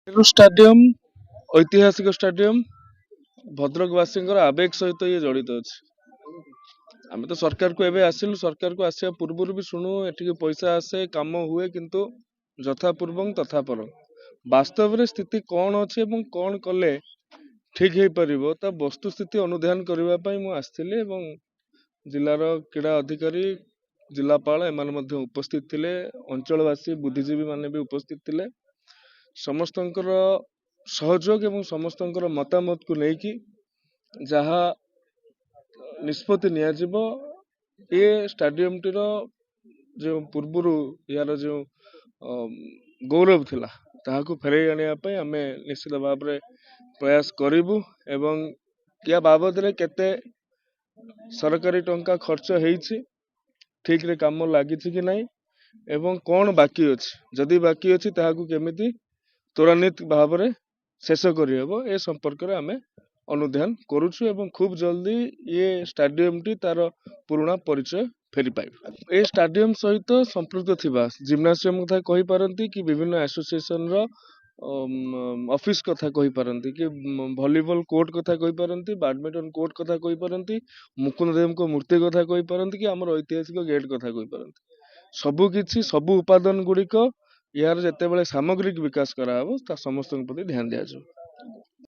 Nehru stadium ऐतिहासिक stadium भद्रकवासी आवेग सहित ये जड़ित अच्छे। आम तो सरकार को एवं आसिलु, सरकार को आसिया पूर्व भी शुणु एठिक पैसा आसे काम हुए किंतु यथा पूर्वं तथा परं वास्तव रे स्थिति कौन अच्छे और कौन कले ठीक हो पार ता वस्तुस्थिति अनुधान करने मुझे जिलार क्रीड़ा अधिकारी जिलापाल एम उपस्थित थे, अंचलवासी बुद्धिजीवी माने भी उपस्थित थे। समस्त सहयोग एवं समस्त मतामत को लेकिन जहा निष्पत्ति नियाजिबो ये स्टाडियम टीर जो पूर्वर यार जो गौरव थिला ताहाकू फेरई आने आम निश्चित भाव में प्रयास करूँ एवं या बाबद रे केते सरकारी टंका खर्च होईछि ठीक रे काम लगी कि नहीं एवं कौन बाकी अच्छी जदि बाकी अच्छी ताहाकू केमिति त्वरान्वित भाव में शेष करहब ए संपर्क में आम अनुधान करुछु एवं खूब जल्दी ये स्टाडियम टी तार पुराना परिचय फेरी पाइब। ए स्टाडियम सहित संपृक्त थिबा जिम्नासियम कथा कहि पारंती कि विभिन्न एसोसिएशन रो ऑफिस कथा कहि पारंती कि वॉलीबॉल कोर्ट कथा कहि पारंती, बैडमिंटन कोर्ट कथा कहि पारंती, मुकुंद देव को मूर्ति कथा कहि पारंती कि हमर ऐतिहासिक गेट कथा कहि पारंती। सबु किछि सबु उपादान गुड़िक यार जिते सामग्रिक विकास करा ता समस्त प्रति ध्यान दिया।